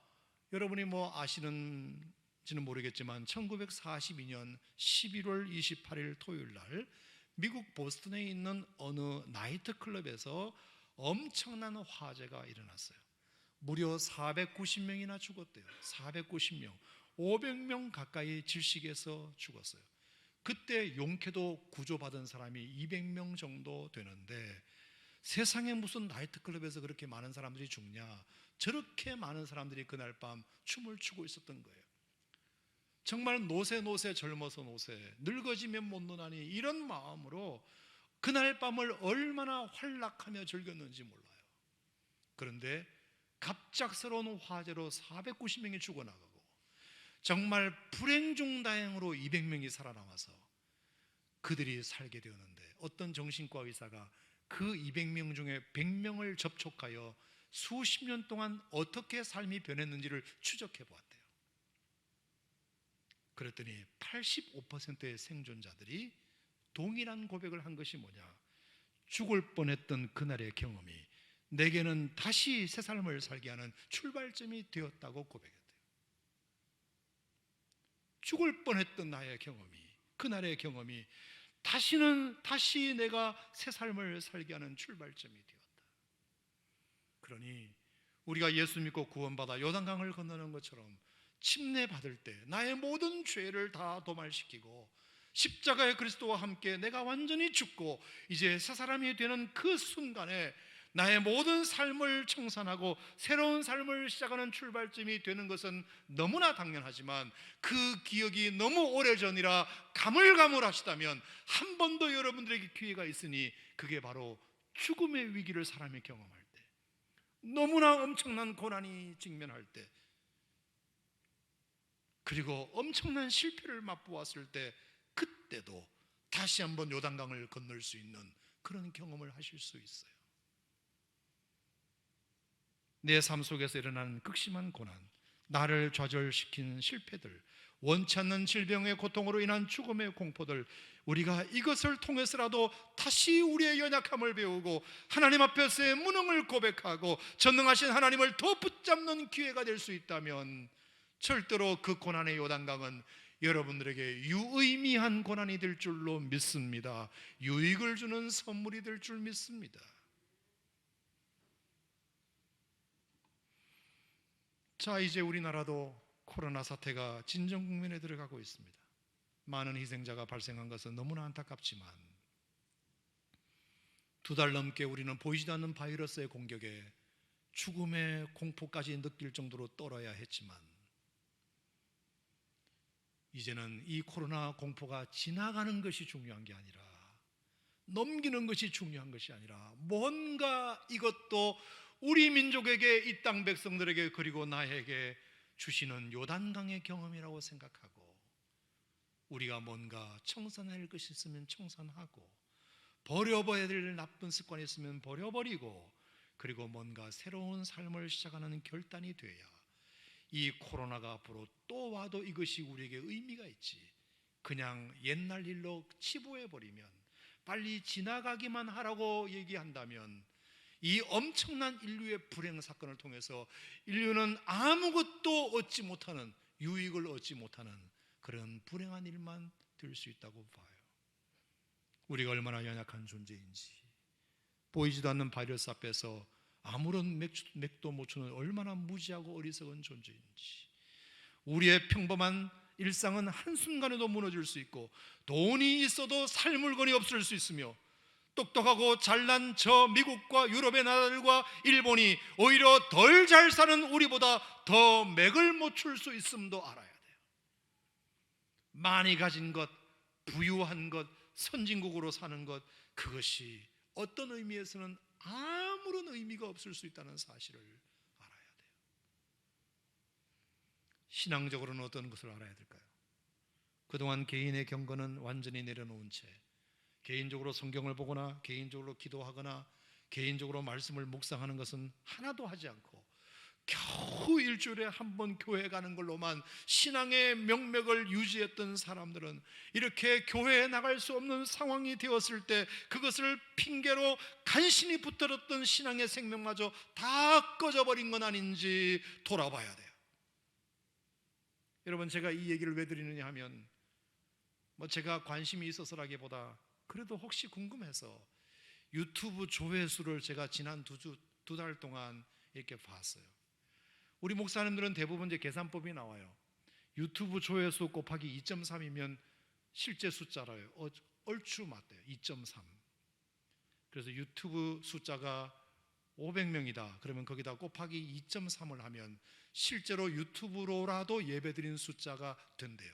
Speaker 5: 여러분이 뭐 아시는지는 모르겠지만 1942년 11월 28일 토요일 날 미국 보스턴에 있는 어느 나이트클럽에서 엄청난 화재가 일어났어요. 무려 490명이나 죽었대요. 490명, 500명 가까이 질식해서 죽었어요. 그때 용케도 구조받은 사람이 200명 정도 되는데, 세상에 무슨 나이트클럽에서 그렇게 많은 사람들이 죽냐, 저렇게 많은 사람들이 그날 밤 춤을 추고 있었던 거예요. 정말 노세 젊어서 노세, 늙어지면 못 노나니, 이런 마음으로 그날 밤을 얼마나 활락하며 즐겼는지 몰라요. 그런데 갑작스러운 화재로 490명이 죽어나가고, 정말 불행 중 다행으로 200명이 살아남아서 그들이 살게 되었는데, 어떤 정신과 의사가 그 200명 중에 100명을 접촉하여 수십 년 동안 어떻게 삶이 변했는지를 추적해 보았대요. 그랬더니 85%의 생존자들이 동일한 고백을 한 것이 뭐냐, 죽을 뻔했던 그날의 경험이 내게는 다시 새 삶을 살게 하는 출발점이 되었다고 고백했대요. 죽을 뻔했던 나의 경험이, 그날의 경험이 다시 내가 새 삶을 살게 하는 출발점이 되었다. 그러니 우리가 예수 믿고 구원받아 요단강을 건너는 것처럼 침례 받을 때 나의 모든 죄를 다 도말시키고 십자가의 그리스도와 함께 내가 완전히 죽고 이제 새 사람이 되는 그 순간에 나의 모든 삶을 청산하고 새로운 삶을 시작하는 출발점이 되는 것은 너무나 당연하지만, 그 기억이 너무 오래전이라 가물가물하시다면 한 번 더 여러분들에게 기회가 있으니, 그게 바로 죽음의 위기를 사람이 경험할 때, 너무나 엄청난 고난이 직면할 때, 그리고 엄청난 실패를 맛보았을 때, 그때도 다시 한번 요단강을 건널 수 있는 그런 경험을 하실 수 있어요. 내 삶 속에서 일어나는 극심한 고난, 나를 좌절시킨 실패들, 원치 않는 질병의 고통으로 인한 죽음의 공포들, 우리가 이것을 통해서라도 다시 우리의 연약함을 배우고 하나님 앞에서의 무능을 고백하고 전능하신 하나님을 더 붙잡는 기회가 될 수 있다면, 절대로 그 고난의 요단강은 여러분들에게 유의미한 고난이 될 줄로 믿습니다. 유익을 주는 선물이 될 줄 믿습니다. 자, 이제 우리나라도 코로나 사태가 진정 국면에 들어가고 있습니다. 많은 희생자가 발생한 것은 너무나 안타깝지만, 2달 넘게 우리는 보이지도 않는 바이러스의 공격에 죽음의 공포까지 느낄 정도로 떨어야 했지만, 이제는 이 코로나 공포가 지나가는 것이 중요한 게 아니라, 넘기는 것이 중요한 것이 아니라, 뭔가 이것도 우리 민족에게, 이 땅 백성들에게, 그리고 나에게 주시는 요단강의 경험이라고 생각하고, 우리가 뭔가 청산할 것이 있으면 청산하고, 버려버려야 될 나쁜 습관이 있으면 버려버리고, 그리고 뭔가 새로운 삶을 시작하는 결단이 돼야 이 코로나가 앞으로 또 와도 이것이 우리에게 의미가 있지, 그냥 옛날 일로 치부해버리면, 빨리 지나가기만 하라고 얘기한다면, 이 엄청난 인류의 불행 사건을 통해서 인류는 아무것도 얻지 못하는, 유익을 얻지 못하는 그런 불행한 일만 될 수 있다고 봐요. 우리가 얼마나 연약한 존재인지, 보이지도 않는 바이러스 앞에서 아무런 맥도 못 추는 얼마나 무지하고 어리석은 존재인지, 우리의 평범한 일상은 한순간에도 무너질 수 있고, 돈이 있어도 살 물건이 없을 수 있으며, 똑똑하고 잘난 저 미국과 유럽의 나라들과 일본이 오히려 덜 잘 사는 우리보다 더 맥을 못 출 수 있음도 알아야 돼요. 많이 가진 것, 부유한 것, 선진국으로 사는 것, 그것이 어떤 의미에서는 아무런 의미가 없을 수 있다는 사실을 알아야 돼요. 신앙적으로는 어떤 것을 알아야 될까요? 그동안 개인의 경건은 완전히 내려놓은 채 개인적으로 성경을 보거나 개인적으로 기도하거나 개인적으로 말씀을 묵상하는 것은 하나도 하지 않고 겨우 일주일에 한 번 교회 가는 걸로만 신앙의 명맥을 유지했던 사람들은 이렇게 교회에 나갈 수 없는 상황이 되었을 때 그것을 핑계로 간신히 붙들었던 신앙의 생명마저 다 꺼져버린 건 아닌지 돌아봐야 돼요. 여러분, 제가 이 얘기를 왜 드리느냐 하면 제가 관심이 있어서라기보다 그래도 혹시 궁금해서 유튜브 조회수를 제가 지난 두 달 동안 이렇게 봤어요. 우리 목사님들은 대부분 이제 계산법이 나와요. 유튜브 조회수 곱하기 2.3이면 실제 숫자라요. 얼추 맞대요. 2.3. 그래서 유튜브 숫자가 500명이다. 그러면 거기다 곱하기 2.3을 하면 실제로 유튜브로라도 예배드린 숫자가 된대요.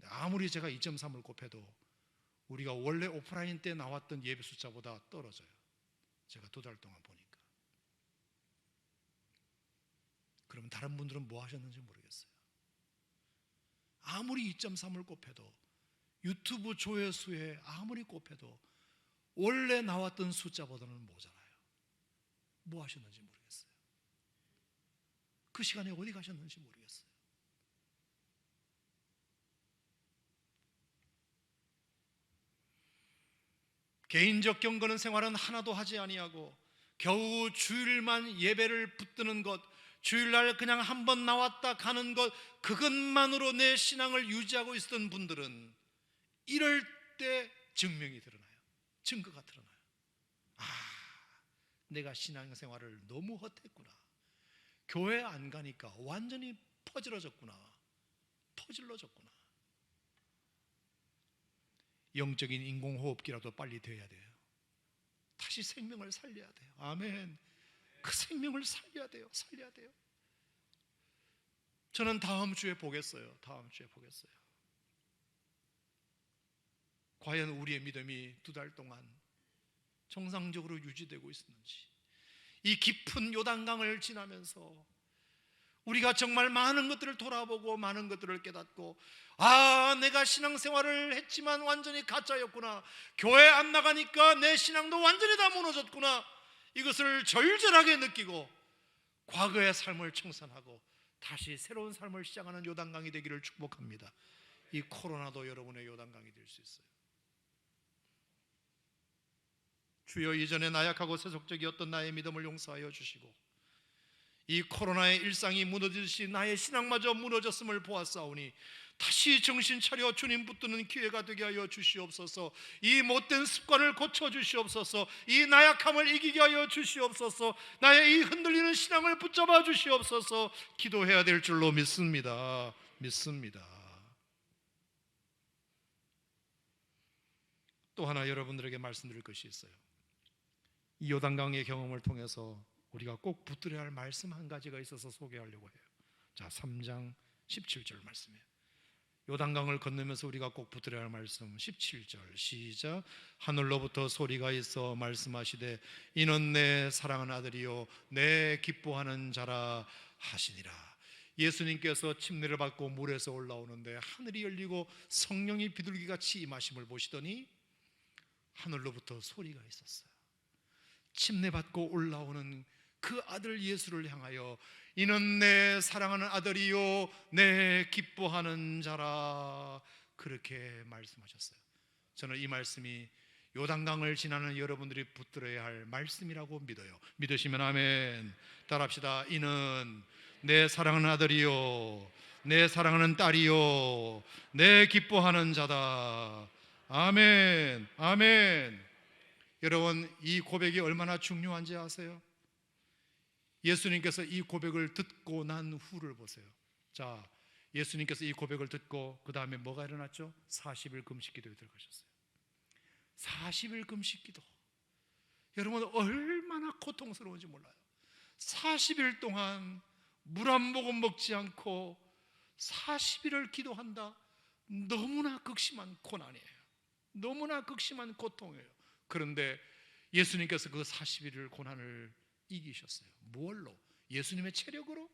Speaker 5: 아무리 제가 2.3을 곱해도 우리가 원래 오프라인 때 나왔던 예배 숫자보다 떨어져요. 제가 두 달 동안 보니까. 그러면 다른 분들은 뭐 하셨는지 모르겠어요. 아무리 2.3을 곱해도 유튜브 조회수에 아무리 곱해도 원래 나왔던 숫자보다는 모자라요. 뭐 하셨는지 모르겠어요. 그 시간에 어디 가셨는지 모르겠어요. 개인적 경건은 생활은 하나도 하지 아니하고 겨우 주일만 예배를 붙드는 것, 주일날 그냥 한번 나왔다 가는 것, 그것만으로 내 신앙을 유지하고 있었던 분들은 이럴 때 증명이 드러나요. 증거가 드러나요. 내가 신앙생활을 너무 헛했구나. 교회 안 가니까 완전히 퍼질러졌구나. 영적인 인공호흡기라도 빨리 돼야 돼요. 다시 생명을 살려야 돼요. 아멘. 그 생명을 살려야 돼요. 저는 다음 주에 보겠어요. 과연 우리의 믿음이 두 달 동안 정상적으로 유지되고 있었는지, 이 깊은 요단강을 지나면서 우리가 정말 많은 것들을 돌아보고 많은 것들을 깨닫고, 내가 신앙생활을 했지만 완전히 가짜였구나, 교회 안 나가니까 내 신앙도 완전히 다 무너졌구나, 이것을 절절하게 느끼고 과거의 삶을 청산하고 다시 새로운 삶을 시작하는 요단강이 되기를 축복합니다. 이 코로나도 여러분의 요단강이 될 수 있어요. 주여, 이전에 나약하고 세속적이었던 나의 믿음을 용서하여 주시고 이 코로나의 일상이 무너지듯이 나의 신앙마저 무너졌음을 보았사오니 다시 정신 차려 주님 붙드는 기회가 되게 하여 주시옵소서. 이 못된 습관을 고쳐 주시옵소서. 이 나약함을 이기게 하여 주시옵소서. 나의 이 흔들리는 신앙을 붙잡아 주시옵소서. 기도해야 될 줄로 믿습니다. 또 하나 여러분들에게 말씀드릴 것이 있어요. 이 요단강의 경험을 통해서 우리가 꼭 붙들어야 할 말씀 한 가지가 있어서 소개하려고 해요. 자, 3장 17절 말씀이에요. 요단강을 건너면서 우리가 꼭 붙들어야 할 말씀 17절 시작. 하늘로부터 소리가 있어 말씀하시되 이는 내 사랑하는 아들이요 내 기뻐하는 자라 하시니라. 예수님께서 침례를 받고 물에서 올라오는데 하늘이 열리고 성령이 비둘기같이 임하심을 보시더니 하늘로부터 소리가 있었어요. 침례 받고 올라오는 그 아들 예수를 향하여 이는 내 사랑하는 아들이요 내 기뻐하는 자라, 그렇게 말씀하셨어요. 저는 이 말씀이 요단강을 지나는 여러분들이 붙들어야 할 말씀이라고 믿어요. 믿으시면 아멘. 따라합시다. 이는 내 사랑하는 아들이요 내 사랑하는 딸이요 내 기뻐하는 자다. 아멘. 여러분, 이 고백이 얼마나 중요한지 아세요? 예수님께서 이 고백을 듣고 난 후를 보세요. 자, 예수님께서 이 고백을 듣고 그 다음에 뭐가 일어났죠? 40일 금식 기도에 들어가셨어요. 40일 금식 기도. 여러분 얼마나 고통스러운지 몰라요. 40일 동안 물 한 모금 먹지 않고 40일을 기도한다. 너무나 극심한 고난이에요. 너무나 극심한 고통이에요. 그런데 예수님께서 그 40일을 고난을 이기셨어요. 무엇로? 예수님의 체력으로?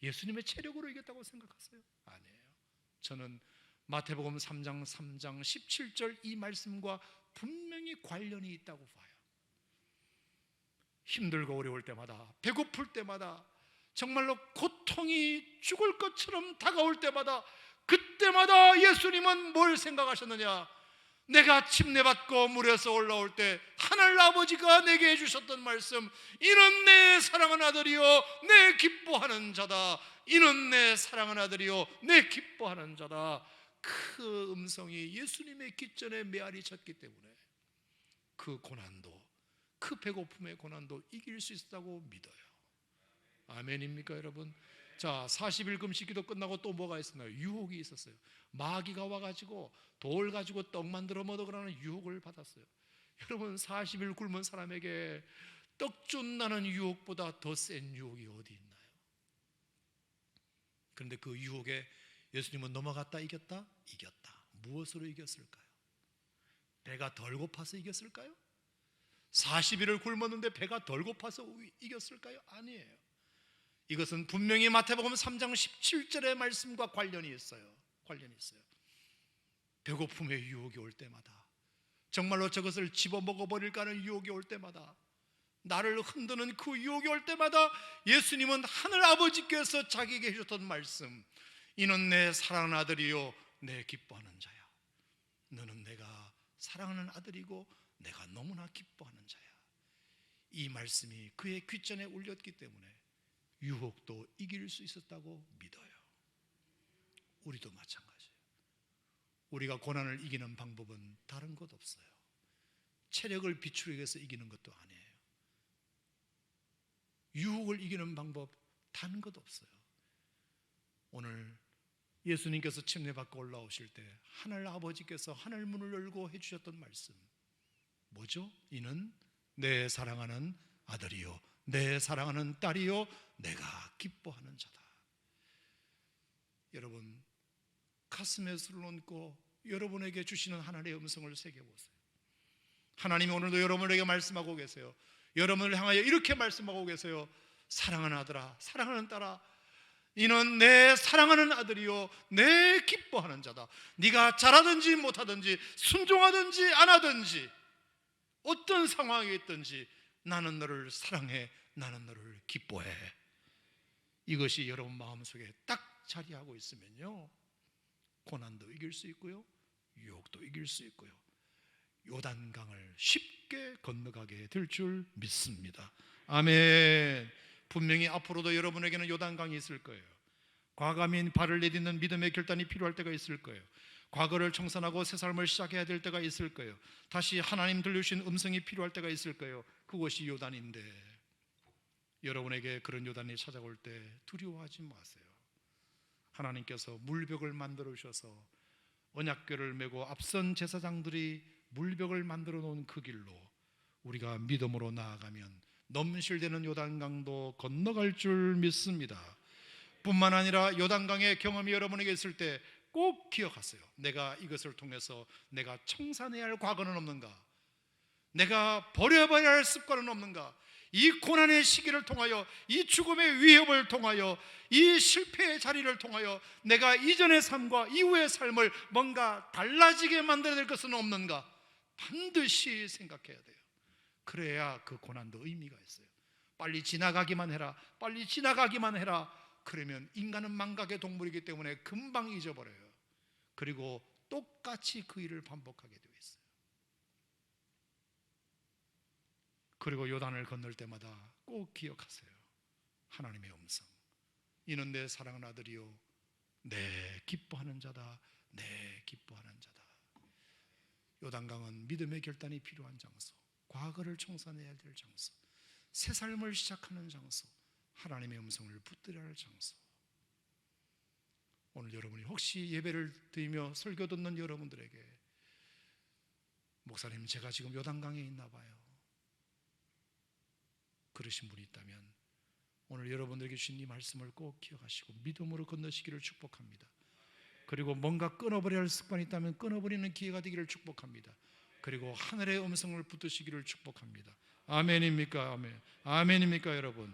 Speaker 5: 예수님의 체력으로 이겼다고 생각하세요? 아니에요. 저는 마태복음 3장 17절 이 말씀과 분명히 관련이 있다고 봐요. 힘들고 어려울 때마다, 배고플 때마다, 정말로 고통이 죽을 것처럼 다가올 때마다, 그때마다 예수님은 뭘 생각하셨느냐? 내가 침례받고 물에서 올라올 때 하늘 아버지가 내게 해주셨던 말씀, 이는 내 사랑하는 아들이요 내 기뻐하는 자다. 이는 내 사랑하는 아들이요 내 기뻐하는 자다. 그 음성이 예수님의 귓전에 메아리 쳤기 때문에 그 고난도, 그 배고픔의 고난도 이길 수 있다고 믿어요. 아멘입니까 여러분? 자, 40일 금식기도 끝나고 또 뭐가 있었나요? 유혹이 있었어요. 마귀가 와가지고 돌 가지고 떡 만들어 먹으라는 유혹을 받았어요. 여러분 40일 굶은 사람에게 떡 준다는 유혹보다 더 센 유혹이 어디 있나요? 그런데 그 유혹에 예수님은 넘어갔다 이겼다? 이겼다. 무엇으로 이겼을까요? 배가 덜 고파서 이겼을까요? 40일을 굶었는데 배가 덜 고파서 이겼을까요? 아니에요. 이것은 분명히 마태복음 3장 17절의 말씀과 관련이 있어요. 배고픔의 유혹이 올 때마다, 정말로 저것을 집어먹어버릴까 하는 유혹이 올 때마다, 나를 흔드는 그 유혹이 올 때마다 예수님은 하늘 아버지께서 자기에게 해주셨던 말씀, 이는 내 사랑하는 아들이요 내 기뻐하는 자야. 너는 내가 사랑하는 아들이고 내가 너무나 기뻐하는 자야. 이 말씀이 그의 귓전에 울렸기 때문에 유혹도 이길 수 있었다고 믿어요. 우리도 마찬가지예요. 우리가 고난을 이기는 방법은 다른 것 없어요. 체력을 비추기 위해서 이기는 것도 아니에요. 유혹을 이기는 방법 다른 것 없어요. 오늘 예수님께서 침례받고 올라오실 때 하늘 아버지께서 하늘 문을 열고 해주셨던 말씀 뭐죠? 이는 내 사랑하는 아들이요 내 사랑하는 딸이요 내가 기뻐하는 자다. 여러분 가슴에 손을 얹고 여러분에게 주시는 하나님의 음성을 새겨보세요. 하나님이 오늘도 여러분에게 말씀하고 계세요. 여러분을 향하여 이렇게 말씀하고 계세요. 사랑하는 아들아, 사랑하는 딸아, 이는 내 사랑하는 아들이요 내 기뻐하는 자다. 네가 잘하든지 못하든지 순종하든지 안 하든지 어떤 상황에 있든지 나는 너를 사랑해, 나는 너를 기뻐해. 이것이 여러분 마음속에 딱 자리하고 있으면요, 고난도 이길 수 있고요, 유혹도 이길 수 있고요, 요단강을 쉽게 건너가게 될 줄 믿습니다. 아멘. 분명히 앞으로도 여러분에게는 요단강이 있을 거예요. 과감히 발을 내딛는 믿음의 결단이 필요할 때가 있을 거예요. 과거를 청산하고 새 삶을 시작해야 될 때가 있을 거예요. 다시 하나님 들려주신 음성이 필요할 때가 있을 거예요. 그것이 요단인데 여러분에게 그런 요단이 찾아올 때 두려워하지 마세요. 하나님께서 물벽을 만들어 주셔서 언약궤를 메고 앞선 제사장들이 물벽을 만들어 놓은 그 길로 우리가 믿음으로 나아가면 넘실대는 요단강도 건너갈 줄 믿습니다. 뿐만 아니라 요단강의 경험이 여러분에게 있을 때 꼭 기억하세요. 내가 이것을 통해서 내가 청산해야 할 과거는 없는가? 내가 버려봐야 할 습관은 없는가? 이 고난의 시기를 통하여, 이 죽음의 위협을 통하여, 이 실패의 자리를 통하여 내가 이전의 삶과 이후의 삶을 뭔가 달라지게 만들어야 될 것은 없는가? 반드시 생각해야 돼요. 그래야 그 고난도 의미가 있어요. 빨리 지나가기만 해라, 빨리 지나가기만 해라. 그러면 인간은 망각의 동물이기 때문에 금방 잊어버려요. 그리고 똑같이 그 일을 반복하게 되어 있어요. 그리고 요단을 건널 때마다 꼭 기억하세요. 하나님의 음성, 이는 내 사랑하는 아들이요 내 기뻐하는 자다, 내 기뻐하는 자다. 요단강은 믿음의 결단이 필요한 장소, 과거를 청산해야 될 장소, 새 삶을 시작하는 장소, 하나님의 음성을 붙들어야 할 장소. 오늘 여러분이 혹시 예배를 드리며 설교 듣는 여러분들에게 목사님, 제가 지금 요단강에 있나 봐요. 그러신 분이 있다면 오늘 여러분들에게 주신 이 말씀을 꼭 기억하시고 믿음으로 건너시기를 축복합니다. 그리고 뭔가 끊어버려야 할 습관이 있다면 끊어버리는 기회가 되기를 축복합니다. 그리고 하늘의 음성을 붙드시기를 축복합니다. 아멘입니까? 아멘. 아멘입니까 여러분?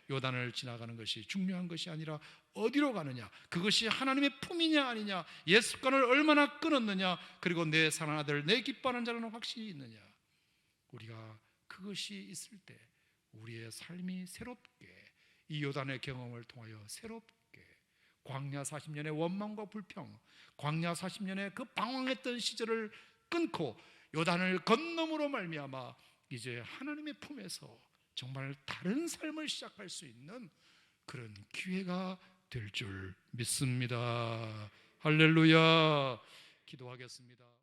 Speaker 5: 요단을 지나가는 것이 중요한 것이 아니라 어디로 가느냐, 그것이 하나님의 품이냐 아니냐, 옛 습관을 얼마나 끊었느냐, 그리고 내 사랑하는 아들, 내 기뻐하는 자는 확실히 있느냐. 우리가 그것이 있을 때 우리의 삶이 새롭게, 이 요단의 경험을 통하여 새롭게, 광야 40년의 원망과 불평, 광야 40년의 그 방황했던 시절을 끊고 요단을 건너므로 말미암아 이제 하나님의 품에서 정말 다른 삶을 시작할 수 있는 그런 기회가 될 줄 믿습니다. 할렐루야. 기도하겠습니다.